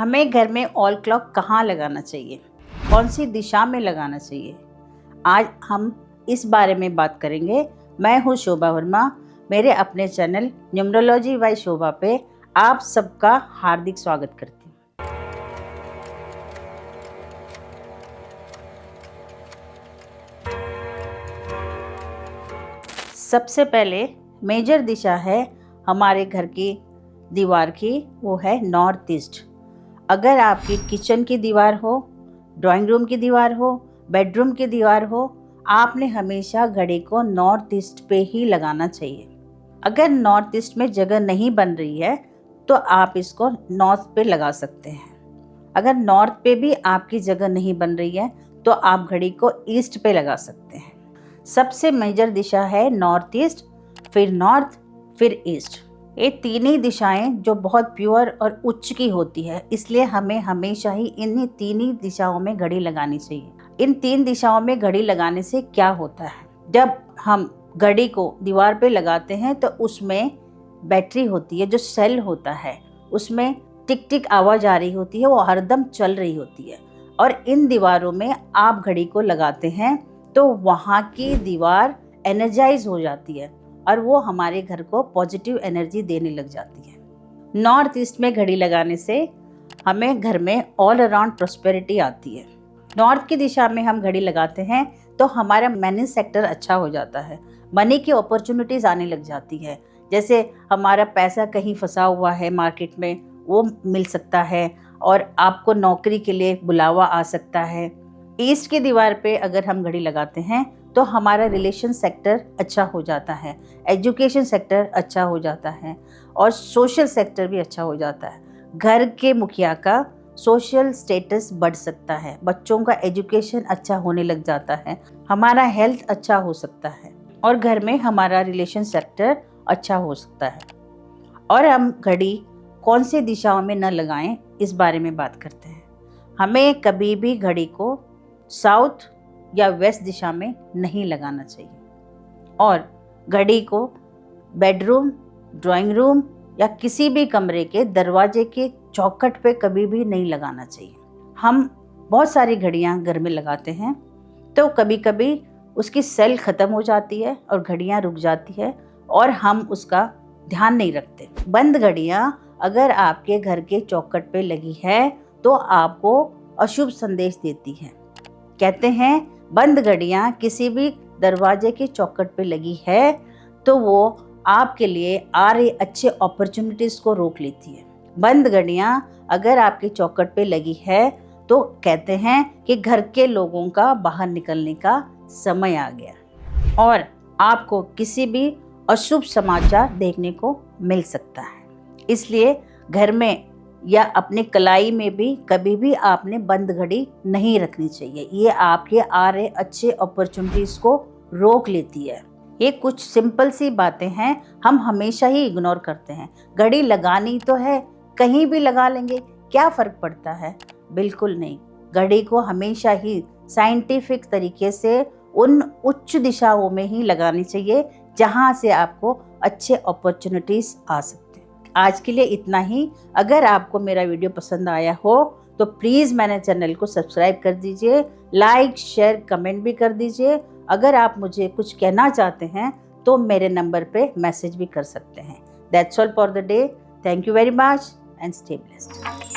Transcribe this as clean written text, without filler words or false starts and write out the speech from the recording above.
हमें घर में ऑल क्लॉक कहाँ लगाना चाहिए, कौन सी दिशा में लगाना चाहिए, आज हम इस बारे में बात करेंगे। मैं हूँ शोभा वर्मा। मेरे अपने चैनल न्यूमरोलॉजी बाय शोभा पे आप सबका हार्दिक स्वागत करती हूँ। सबसे पहले मेजर दिशा है हमारे घर की दीवार की, वो है नॉर्थ ईस्ट। अगर आपकी किचन की दीवार हो, ड्राइंग रूम की दीवार हो, बेडरूम की दीवार हो, आपने हमेशा घड़ी को नॉर्थ ईस्ट पे ही लगाना चाहिए। अगर नॉर्थ ईस्ट में जगह नहीं बन रही है तो आप इसको नॉर्थ पे लगा सकते हैं। अगर नॉर्थ पे भी आपकी जगह नहीं बन रही है तो आप घड़ी को ईस्ट पे लगा सकते हैं। सबसे मेजर दिशा है नॉर्थ ईस्ट, फिर नॉर्थ, फिर ईस्ट। ये तीन ही दिशाएं जो बहुत प्योर और उच्च की होती है, इसलिए हमें हमेशा ही इन तीन ही दिशाओं में घड़ी लगानी चाहिए। इन तीन दिशाओं में घड़ी लगाने से क्या होता है, जब हम घड़ी को दीवार पे लगाते हैं तो उसमें बैटरी होती है, जो सेल होता है उसमें टिक टिक आवाज आ रही होती है, वो हरदम चल रही होती है। और इन दीवारों में आप घड़ी को लगाते हैं तो वहाँ की दीवार एनर्जाइज हो जाती है और वो हमारे घर को पॉजिटिव एनर्जी देने लग जाती है। नॉर्थ ईस्ट में घड़ी लगाने से हमें घर में ऑल अराउंड प्रॉस्पेरिटी आती है। नॉर्थ की दिशा में हम घड़ी लगाते हैं तो हमारा मनी सेक्टर अच्छा हो जाता है, मनी की अपॉर्चुनिटीज आने लग जाती है। जैसे हमारा पैसा कहीं फंसा हुआ है मार्केट में, वो मिल सकता है और आपको नौकरी के लिए बुलावा आ सकता है। ईस्ट की दीवार पे अगर हम घड़ी लगाते हैं तो हमारा रिलेशन सेक्टर अच्छा हो जाता है, एजुकेशन सेक्टर अच्छा हो जाता है और सोशल सेक्टर भी अच्छा हो जाता है। घर के मुखिया का सोशल स्टेटस बढ़ सकता है, बच्चों का एजुकेशन अच्छा होने लग जाता है, हमारा हेल्थ अच्छा हो सकता है और घर में हमारा रिलेशन सेक्टर अच्छा हो सकता है। और हम घड़ी कौन सी दिशाओं में न लगाएं, इस बारे में बात करते हैं। हमें कभी भी घड़ी को साउथ या वेस्ट दिशा में नहीं लगाना चाहिए और घड़ी को बेडरूम, ड्राइंग रूम या किसी भी कमरे के दरवाजे के चौखट पे कभी भी नहीं लगाना चाहिए। हम बहुत सारी घड़ियां घर में लगाते हैं तो कभी कभी उसकी सेल ख़त्म हो जाती है और घड़ियां रुक जाती है और हम उसका ध्यान नहीं रखते। बंद घड़ियां अगर आपके घर के चौखट पे लगी है तो आपको अशुभ संदेश देती है। कहते हैं बंद घड़ियां किसी भी दरवाजे के चौखट पे लगी है तो वो आपके लिए आ रही अच्छे अपॉर्चुनिटीज को रोक लेती है। बंद घड़ियां अगर आपके चौखट पे लगी है तो कहते हैं कि घर के लोगों का बाहर निकलने का समय आ गया और आपको किसी भी अशुभ समाचार देखने को मिल सकता है। इसलिए घर में या अपने कलाई में भी कभी भी आपने बंद घड़ी नहीं रखनी चाहिए। ये आपके आ रहे अच्छे अपॉर्चुनिटीज को रोक लेती है। ये कुछ सिंपल सी बातें हैं, हम हमेशा ही इग्नोर करते हैं। घड़ी लगानी तो है, कहीं भी लगा लेंगे, क्या फ़र्क पड़ता है? बिल्कुल नहीं। घड़ी को हमेशा ही साइंटिफिक तरीके से उन उच्च दिशाओं में ही लगानी चाहिए जहाँ से आपको अच्छे अपॉर्चुनिटीज आ सकते हैं। आज के लिए इतना ही। अगर आपको मेरा वीडियो पसंद आया हो तो प्लीज़ मेरे चैनल को सब्सक्राइब कर दीजिए, लाइक, शेयर, कमेंट भी कर दीजिए। अगर आप मुझे कुछ कहना चाहते हैं तो मेरे नंबर पे मैसेज भी कर सकते हैं। That's all for the day. Thank you very much and stay blessed.